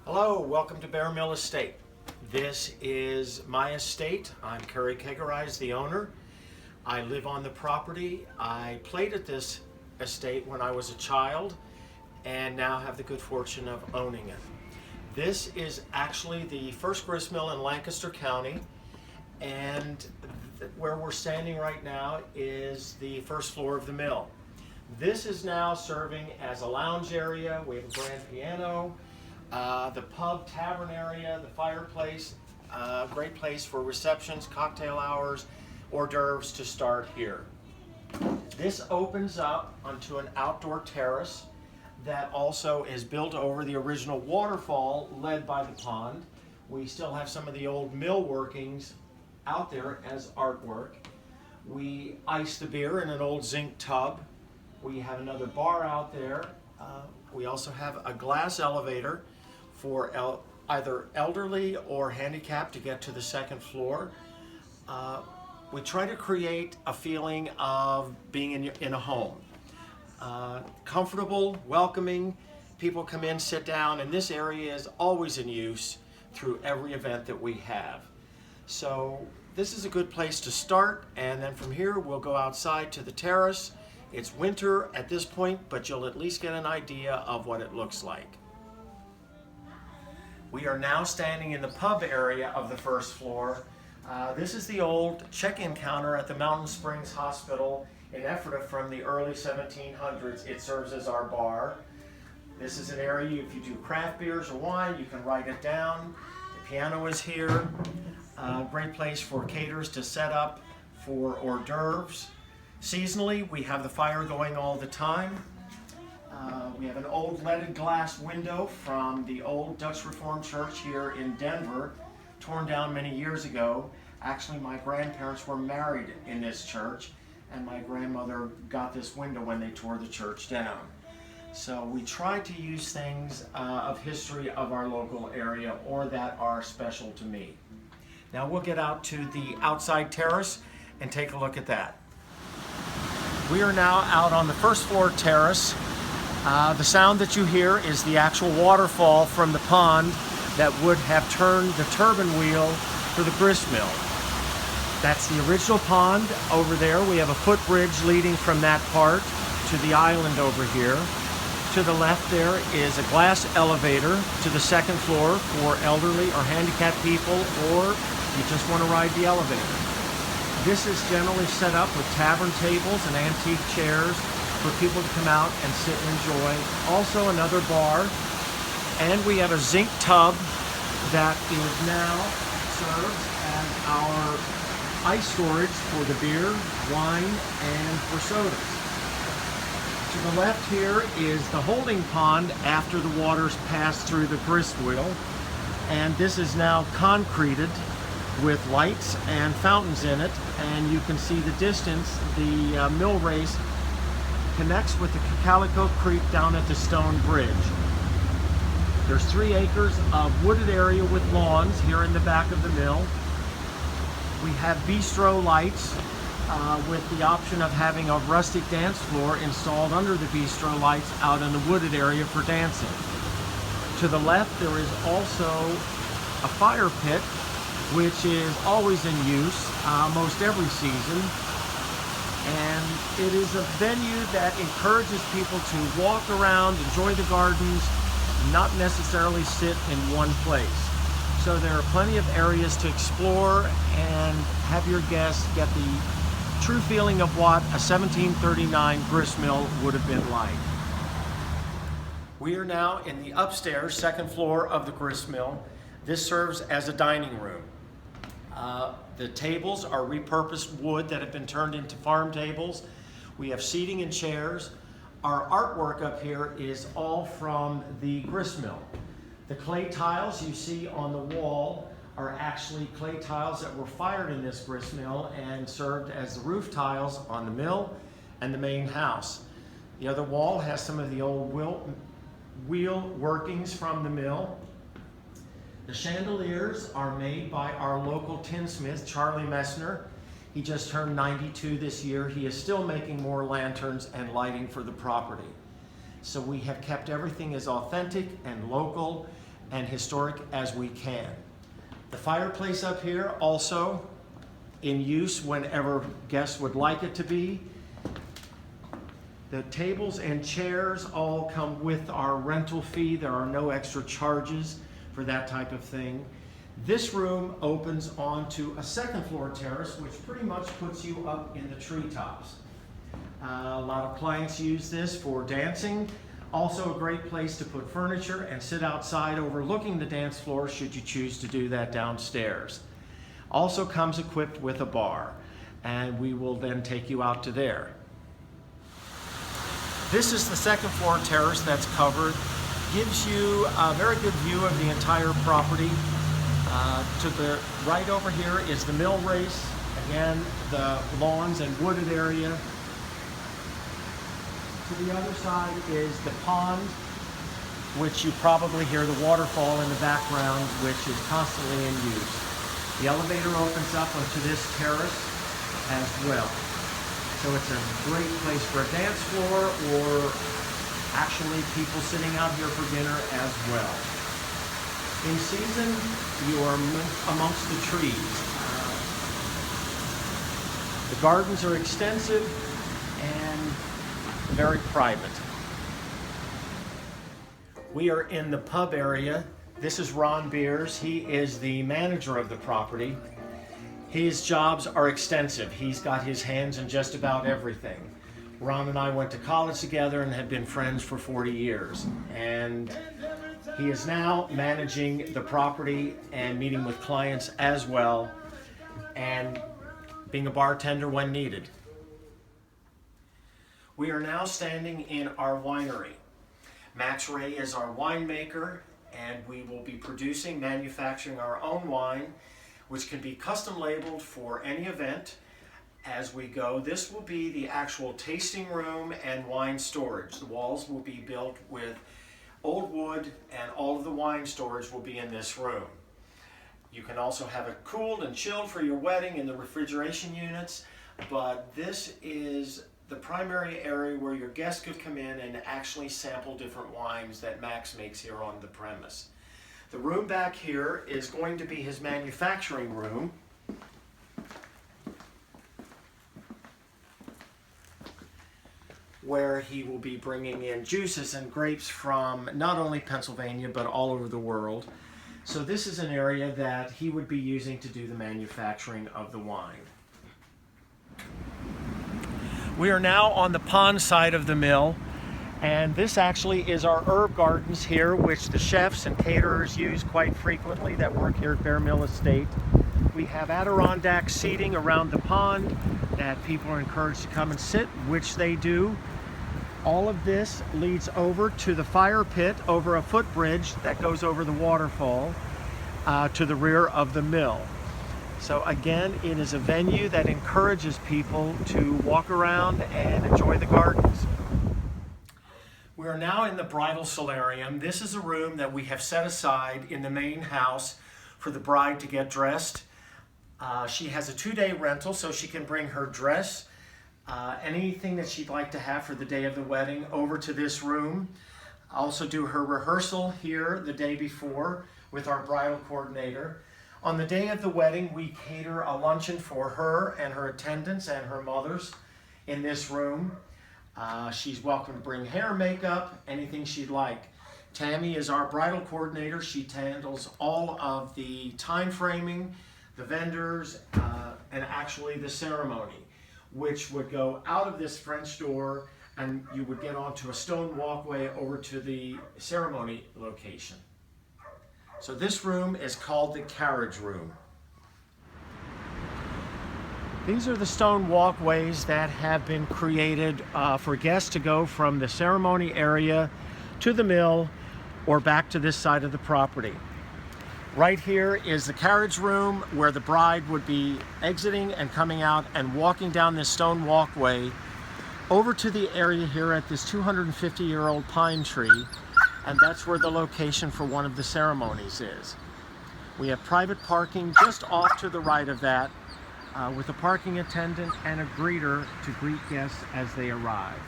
Hello, welcome to Bear Mill Estate. This is my estate. I'm Kerry Kegerise, the owner. I live on the property. I played at this estate when I was a child and now have the good fortune of owning it. This is actually the first grist mill in Lancaster County, and where we're standing right now is the first floor of the mill. This is now serving as a lounge area. We have a grand piano, the pub tavern area, the fireplace, great place for receptions, cocktail hours, hors d'oeuvres to start here. This opens up onto an outdoor terrace that also is built over the original waterfall led by the pond. We still have some of the old mill workings out there as artwork. We ice the beer in an old zinc tub. We have another bar out there. We also have a glass elevator for either elderly or handicapped to get to the second floor. We try to create a feeling of being in a home. Comfortable, welcoming. People come in, sit down, and this area is always in use through every event that we have. So this is a good place to start, and then from here we'll go outside to the terrace. It's winter at this point, but you'll at least get an idea of what it looks like. We are now standing in the pub area of the first floor. This is the old check-in counter at the Mountain Springs Hospital in Ephrata from the early 1700s. It serves as our bar. This is an area, if you do craft beers or wine, you can write it down. The piano is here. Great place for caterers to set up for hors d'oeuvres. Seasonally, we have the fire going all the time. We have an old leaded glass window from the old Dutch Reformed Church here in Denver, torn down many years ago. Actually, my grandparents were married in this church, and my grandmother got this window when they tore the church down. So we try to use things of history of our local area or that are special to me. Now we'll get out to the outside terrace and take a look at that. We are now out on the first floor terrace. The sound that you hear is the actual waterfall from the pond that would have turned the turbine wheel for the grist mill. That's the original pond over there. We have a footbridge leading from that part to the island over here. To the left there is a glass elevator to the second floor for elderly or handicapped people, or you just want to ride the elevator. This is generally set up with tavern tables and antique chairs for people to come out and sit and enjoy. Also another bar, and we have a zinc tub that is now serves as our ice storage for the beer, wine, and for sodas. To the left here is the holding pond after the waters pass through the grist wheel, and this is now concreted with lights and fountains in it, and you can see the distance. The mill race connects with the Calico Creek down at the Stone Bridge. There's 3 acres of wooded area with lawns here in the back of the mill. We have bistro lights with the option of having a rustic dance floor installed under the bistro lights out in the wooded area for dancing. To the left there is also a fire pit, which is always in use most every season, and it is a venue that encourages people to walk around, enjoy the gardens, not necessarily sit in one place. So there are plenty of areas to explore and have your guests get the true feeling of what a 1739 grist mill would have been like. We are now in the upstairs second floor of the grist mill. This serves as a dining room. The tables are repurposed wood that have been turned into farm tables. We have seating and chairs. Our artwork up here is all from the grist mill. The clay tiles you see on the wall are actually clay tiles that were fired in this grist mill and served as the roof tiles on the mill and the main house. The other wall has some of the old wheel workings from the mill. The chandeliers are made by our local tinsmith, Charlie Messner. He just turned 92 this year. He is still making more lanterns and lighting for the property. So we have kept everything as authentic and local and historic as we can. The fireplace up here also in use whenever guests would like it to be. The tables and chairs all come with our rental fee. There are no extra charges for that type of thing. This room opens onto a second floor terrace, which pretty much puts you up in the treetops. A lot of clients use this for dancing. Also a great place to put furniture and sit outside overlooking the dance floor should you choose to do that downstairs. Also comes equipped with a bar, and we will then take you out to there. This is the second floor terrace that's covered. Gives you a very good view of the entire property. To the right over here is the mill race. Again, the lawns and wooded area. To the other side is the pond, which you probably hear the waterfall in the background, which is constantly in use. The elevator opens up onto this terrace as well. So it's a great place for a dance floor, or actually people sitting out here for dinner as well. In season, you are amongst the trees. The gardens are extensive and very private. We are in the pub area. This is Ron Beers. He is the manager of the property. His jobs are extensive. He's got his hands in just about everything. Ron and I went to college together and have been friends for 40 years. And he is now managing the property and meeting with clients as well, and being a bartender when needed. We are now standing in our winery. Max Ray is our winemaker, and we will be manufacturing our own wine, which can be custom labeled for any event as we go. This will be the actual tasting room and wine storage. The walls will be built with old wood, and all of the wine storage will be in this room. You can also have it cooled and chilled for your wedding in the refrigeration units, but this is the primary area where your guests could come in and actually sample different wines that Max makes here on the premise. The room back here is going to be his manufacturing room. Where he will be bringing in juices and grapes from not only Pennsylvania, but all over the world. So this is an area that he would be using to do the manufacturing of the wine. We are now on the pond side of the mill, and this actually is our herb gardens here, which the chefs and caterers use quite frequently that work here at Bear Mill Estate. We have Adirondack seating around the pond that people are encouraged to come and sit, which they do. All of this leads over to the fire pit over a footbridge that goes over the waterfall to the rear of the mill. So again, it is a venue that encourages people to walk around and enjoy the gardens. We are now in the bridal solarium. This is a room that we have set aside in the main house for the bride to get dressed. She has a 2-day rental, so she can bring her dress, anything that she'd like to have for the day of the wedding, over to this room. Also do her rehearsal here the day before with our bridal coordinator. On the day of the wedding, we cater a luncheon for her and her attendants and her mothers in this room. She's welcome to bring hair, makeup, anything she'd like. Tammy is our bridal coordinator. She handles all of the time framing, the vendors, and actually the ceremony, which would go out of this French door, and you would get onto a stone walkway over to the ceremony location. So this room is called the carriage room. These are the stone walkways that have been created for guests to go from the ceremony area to the mill or back to this side of the property. Right here is the carriage room where the bride would be exiting and coming out and walking down this stone walkway over to the area here at this 250-year-old pine tree, and that's where the location for one of the ceremonies is. We have private parking just off to the right of that, with a parking attendant and a greeter to greet guests as they arrive.